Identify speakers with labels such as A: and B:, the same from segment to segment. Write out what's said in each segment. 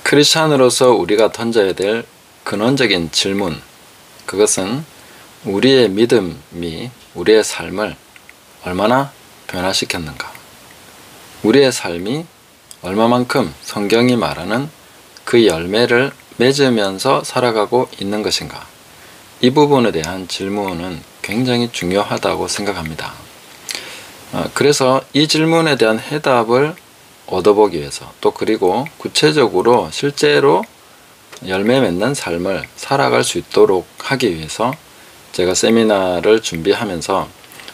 A: 크리스찬으로서 우리가 던져야 될 근원적인 질문, 그것은 우리의 믿음이 우리의 삶을 얼마나 변화시켰는가, 우리의 삶이 얼마만큼 성경이 말하는 그 열매를 맺으면서 살아가고 있는 것인가, 이 부분에 대한 질문은 굉장히 중요하다고 생각합니다. 그래서 이 질문에 대한 해답을 얻어보기 위해서, 또 그리고 구체적으로 실제로 열매 맺는 삶을 살아갈 수 있도록 하기 위해서 제가 세미나를 준비하면서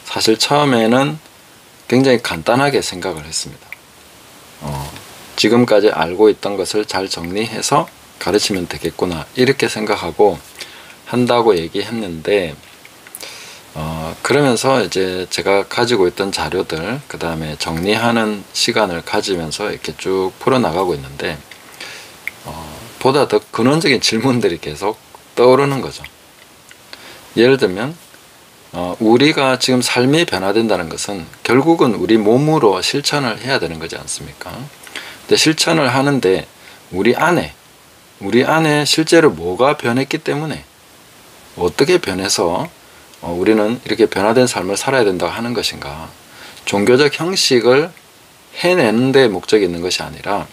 A: 사실 처음에는 굉장히 간단하게 생각을 했습니다. 지금까지 알고 있던 것을 잘 정리해서 가르치면 되겠구나, 이렇게 생각하고 한다고 얘기했는데, 그러면서 이제 제가 가지고 있던 자료들, 그 다음에 정리하는 시간을 가지면서 이렇게 쭉 풀어나가고 있는데, 보다 더 근원적인 질문들이 계속 떠오르는 거죠. 예를 들면 우리가 지금 삶이 변화된다는 것은 결국은 우리 몸으로 실천을 해야 되는 거지 않습니까? 근데 실천을 하는데 우리 안에 실제로 뭐가 변했기 때문에, 어떻게 변해서 우리는 이렇게 변화된 삶을 살아야 된다고 하는 것인가, 종교적 형식을 해내는 데 목적이 있는 것이 아니라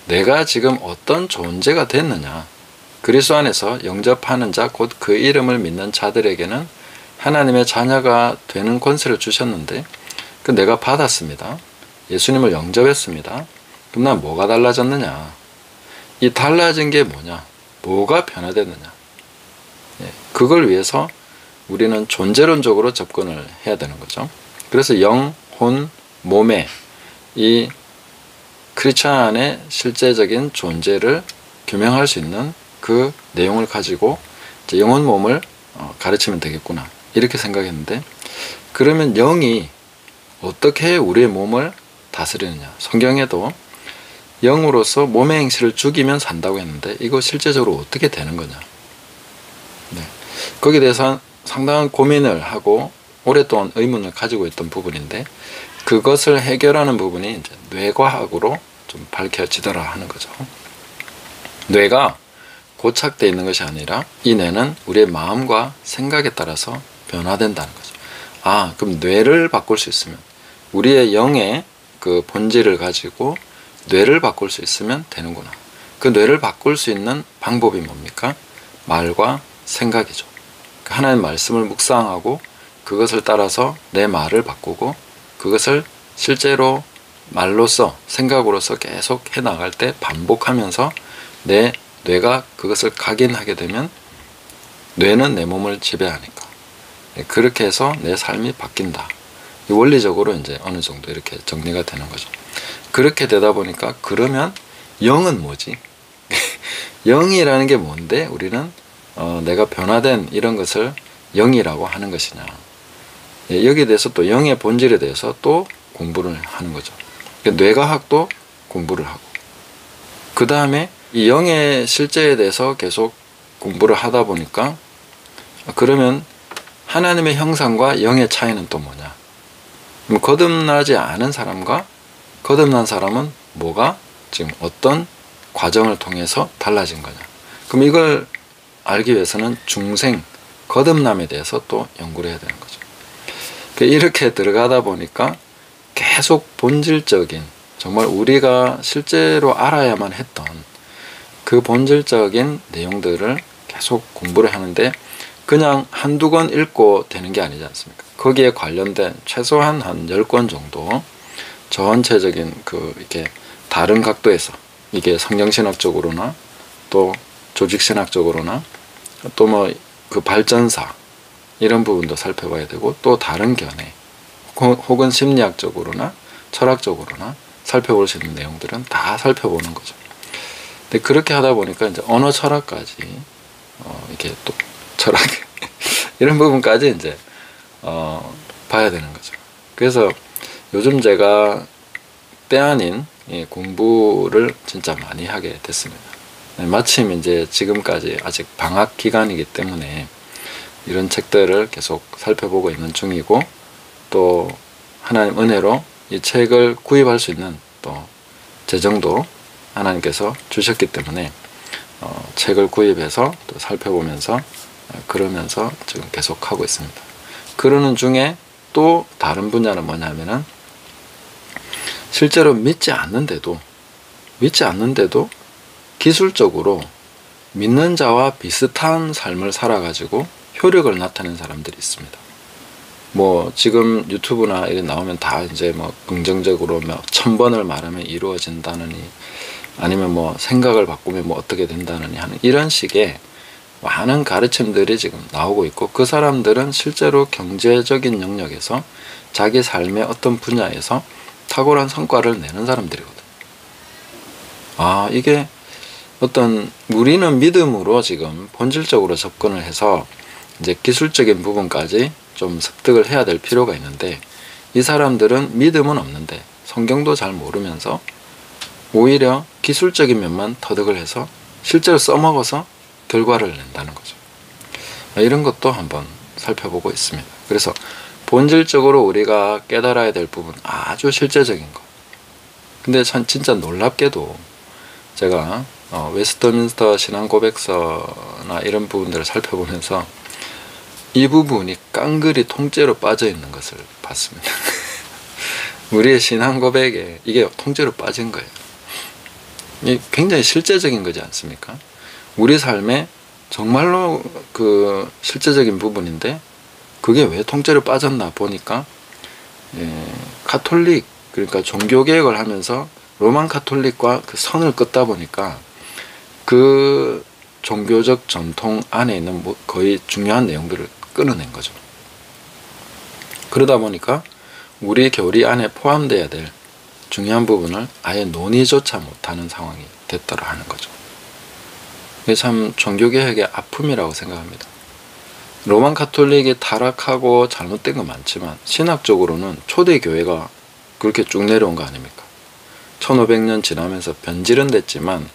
A: 내가 지금 어떤 존재가 됐느냐, 그리스도 안에서 영접하는 자, 곧 그 이름을 믿는 자들에게는 하나님의 자녀가 되는 권세를 주셨는데, 그 내가 받았습니다. 예수님을 영접했습니다. 그럼 난 뭐가 달라졌느냐, 이 달라진 게 뭐냐, 뭐가 변화됐느냐, 그걸 위해서 우리는 존재론적으로 접근을 해야 되는 거죠. 그래서 영, 혼, 몸의 이 크리스찬의 실제적인 존재를 규명할 수 있는 그 내용을 가지고 이제 영혼 몸을 가르치면 되겠구나, 이렇게 생각했는데, 그러면 영이 어떻게 우리의 몸을 다스리느냐, 성경에도 영으로서 몸의 행실을 죽이면 산다고 했는데 이거 실제적으로 어떻게 되는 거냐, 거기에 대해서 상당한 고민을 하고 오랫동안 의문을 가지고 있던 부분인데, 그것을 해결하는 부분이 이제 뇌과학으로 좀 밝혀지더라 하는 거죠. 뇌가 고착되어 있는 것이 아니라 이 뇌는 우리의 마음과 생각에 따라서 변화된다는 거죠. 그럼 뇌를 바꿀 수 있으면, 우리의 영의 그 본질을 가지고 뇌를 바꿀 수 있으면 되는구나. 그 뇌를 바꿀 수 있는 방법이 뭡니까? 말과 생각이죠. 하나님 말씀을 묵상하고 그것을 따라서 내 말을 바꾸고 그것을 실제로 말로써, 생각으로서 계속 해나갈 때 반복하면서 내 뇌가 그것을 각인하게 되면 뇌는 내 몸을 지배하니까 그렇게 해서 내 삶이 바뀐다. 원리적으로 이제 어느 정도 이렇게 정리가 되는 거죠. 그렇게 되다 보니까 그러면 영은 뭐지? 영이라는 게 뭔데 우리는 내가 변화된 이런 것을 영이라고 하는 것이냐, 여기에 대해서 또 영의 본질에 대해서 또 공부를 하는 거죠. 뇌과학도 공부를 하고, 그 다음에 이 영의 실제에 대해서 계속 공부를 하다 보니까, 그러면 하나님의 형상과 영의 차이는 또 뭐냐, 거듭나지 않은 사람과 거듭난 사람은 뭐가 지금 어떤 과정을 통해서 달라진 거냐, 그럼 이걸 알기 위해서는 중생, 거듭남에 대해서 또 연구를 해야 되는 거죠. 이렇게 들어가다 보니까 계속 본질적인, 정말 우리가 실제로 알아야만 했던 그 본질적인 내용들을 계속 공부를 하는데, 그냥 한두 권 읽고 되는 게 아니지 않습니까? 거기에 관련된 최소한 한 10권 정도 전체적인 이렇게 다른 각도에서, 이게 성경신학적으로나 또 조직신학적으로나 또 그 발전사 이런 부분도 살펴봐야 되고, 또 다른 견해 혹은 심리학적으로나 철학적으로나 살펴볼 수 있는 내용들은 다 살펴보는 거죠. 근데 그렇게 하다 보니까 이제 언어 철학까지 이렇게 또 철학 이런 부분까지 이제 봐야 되는 거죠. 그래서 요즘 제가 때 아닌 공부를 진짜 많이 하게 됐습니다. 마침 이제 지금까지 아직 방학 기간이기 때문에 이런 책들을 계속 살펴보고 있는 중이고, 또 하나님 은혜로 이 책을 구입할 수 있는 또 재정도 하나님께서 주셨기 때문에 책을 구입해서 또 살펴보면서 그러면서 지금 계속 하고 있습니다. 그러는 중에 또 다른 분야는 뭐냐면은 실제로 믿지 않는데도 기술적으로 믿는 자와 비슷한 삶을 살아가지고 효력을 나타내는 사람들이 있습니다. 뭐 지금 유튜브나 이런 나오면 다 이제 뭐 긍정적으로 뭐 1000번을 말하면 이루어진다느니 아니면 뭐 생각을 바꾸면 뭐 어떻게 된다느니 하는 이런 식의 많은 가르침들이 지금 나오고 있고, 그 사람들은 실제로 경제적인 영역에서 자기 삶의 어떤 분야에서 탁월한 성과를 내는 사람들이거든요. 이게 어떤 우리는 믿음으로 지금 본질적으로 접근을 해서 이제 기술적인 부분까지 좀 습득을 해야 될 필요가 있는데, 이 사람들은 믿음은 없는데 성경도 잘 모르면서 오히려 기술적인 면만 터득을 해서 실제로 써먹어서 결과를 낸다는 거죠. 이런 것도 한번 살펴보고 있습니다. 그래서 본질적으로 우리가 깨달아야 될 부분, 아주 실제적인 것. 근데 참 진짜 놀랍게도 제가 웨스트민스터 신앙고백서나 이런 부분들을 살펴보면서 이 부분이 깡그리 통째로 빠져 있는 것을 봤습니다. 우리의 신앙고백에 이게 통째로 빠진 거예요. 이게 굉장히 실제적인 거지 않습니까? 우리 삶에 정말로 그 실제적인 부분인데 그게 왜 통째로 빠졌나 보니까 가톨릭, 그러니까 종교개혁을 하면서 로만 가톨릭과 그 선을 긋다 보니까 그 종교적 전통 안에 있는 거의 중요한 내용들을 끊어낸 거죠. 그러다 보니까 우리 교리 안에 포함되어야 될 중요한 부분을 아예 논의조차 못하는 상황이 됐더라 하는 거죠. 이게 참 종교개혁의 아픔이라고 생각합니다. 로만 가톨릭이 타락하고 잘못된 건 많지만 신학적으로는 초대교회가 그렇게 쭉 내려온 거 아닙니까? 1500년 지나면서 변질은 됐지만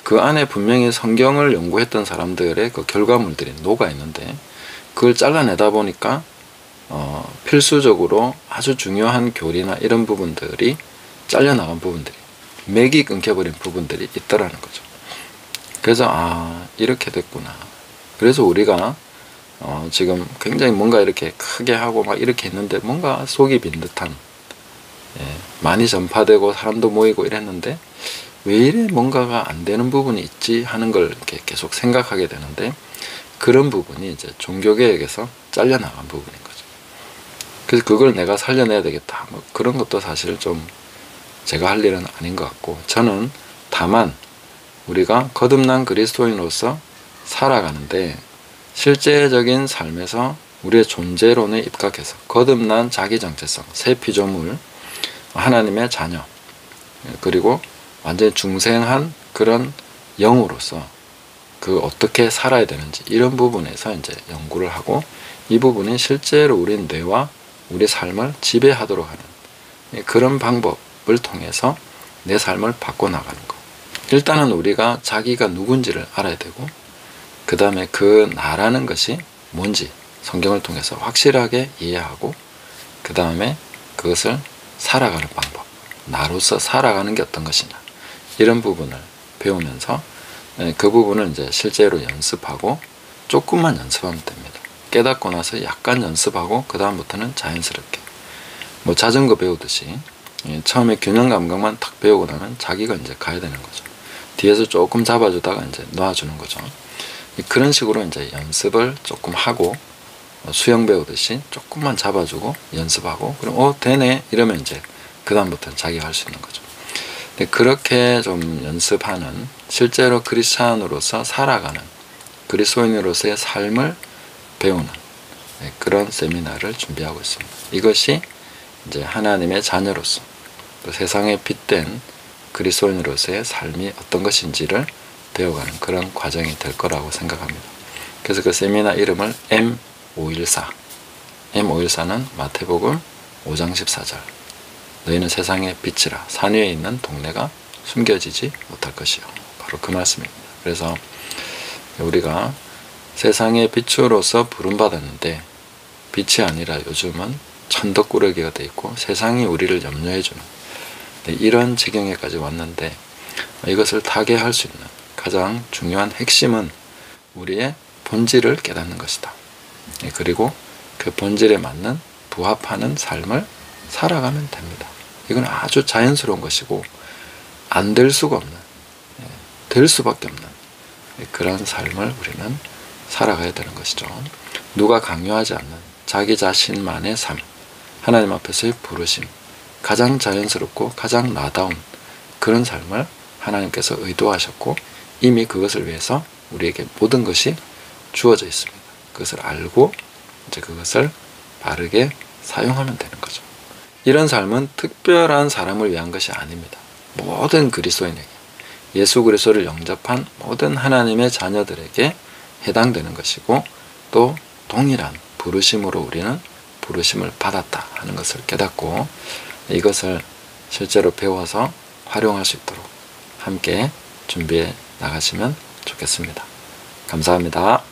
A: 그 안에 분명히 성경을 연구했던 사람들의 그 결과물들이 녹아 있는데, 그걸 잘라내다 보니까 필수적으로 아주 중요한 교리나 이런 부분들이 잘려나간 부분들이, 맥이 끊겨버린 부분들이 있더라는 거죠. 그래서 이렇게 됐구나. 그래서 우리가 지금 굉장히 뭔가 이렇게 크게 하고 막 이렇게 했는데 뭔가 속이 빈 듯한, 많이 전파되고 사람도 모이고 이랬는데 왜 이래 뭔가가 안 되는 부분이 있지 하는 걸 이렇게 계속 생각하게 되는데, 그런 부분이 이제 종교개혁에서 잘려나간 부분인 거죠. 그래서 그걸 내가 살려내야 되겠다, 뭐 그런 것도 사실 좀 제가 할 일은 아닌 것 같고, 저는 다만 우리가 거듭난 그리스도인으로서 살아가는데 실제적인 삶에서 우리의 존재론에 입각해서 거듭난 자기 정체성, 새 피조물, 하나님의 자녀, 그리고 완전히 중생한 그런 영으로서 그 어떻게 살아야 되는지 이런 부분에서 이제 연구를 하고, 이 부분이 실제로 우리 뇌와 우리 삶을 지배하도록 하는 그런 방법을 통해서 내 삶을 바꿔나가는 것. 일단은 우리가 자기가 누군지를 알아야 되고, 그 다음에 그 나라는 것이 뭔지 성경을 통해서 확실하게 이해하고, 그 다음에 그것을 살아가는 방법, 나로서 살아가는 게 어떤 것이냐, 이런 부분을 배우면서 그 부분을 이제 실제로 연습하고, 조금만 연습하면 됩니다. 깨닫고 나서 약간 연습하고 그 다음부터는 자연스럽게, 뭐 자전거 배우듯이 처음에 균형 감각만 탁 배우고 나면 자기가 이제 가야 되는 거죠. 뒤에서 조금 잡아주다가 이제 놔주는 거죠. 그런 식으로 이제 연습을 조금 하고, 수영 배우듯이 조금만 잡아주고 연습하고, 그럼 되네 이러면 이제 그 다음부터는 자기가 할 수 있는 거죠. 근데 그렇게 좀 연습하는, 실제로 크리스찬으로서 살아가는, 그리스도인으로서의 삶을 배우는 그런 세미나를 준비하고 있습니다. 이것이 이제 하나님의 자녀로서 또 세상에 빗댄 그리스도인으로서의 삶이 어떤 것인지를 배워가는 그런 과정이 될 거라고 생각합니다. 그래서 그 세미나 이름을 M514, M514는 마태복음 5장 14절, 너희는 세상의 빛이라, 산 위에 있는 동네가 숨겨지지 못할 것이요. 바로 그 말씀입니다. 그래서 우리가 세상의 빛으로서 부름받았는데 빛이 아니라 요즘은 천덕꾸러기가 돼 있고 세상이 우리를 염려해주는 이런 지경에까지 왔는데, 이것을 타개할 수 있는 가장 중요한 핵심은 우리의 본질을 깨닫는 것이다. 그리고 그 본질에 맞는 부합하는 삶을 살아가면 됩니다. 이건 아주 자연스러운 것이고 안 될 수가 없는, 될 수밖에 없는 그런 삶을 우리는 살아가야 되는 것이죠. 누가 강요하지 않는 자기 자신만의 삶, 하나님 앞에서의 부르심, 가장 자연스럽고 가장 나다운 그런 삶을 하나님께서 의도하셨고 이미 그것을 위해서 우리에게 모든 것이 주어져 있습니다. 그것을 알고 이제 그것을 바르게 사용하면 되는 거죠. 이런 삶은 특별한 사람을 위한 것이 아닙니다. 모든 그리스도인에게, 예수 그리스도를 영접한 모든 하나님의 자녀들에게 해당되는 것이고 또 동일한 부르심으로 우리는 부르심을 받았다 하는 것을 깨닫고 이것을 실제로 배워서 활용할 수 있도록 함께 준비해 나가시면 좋겠습니다. 감사합니다.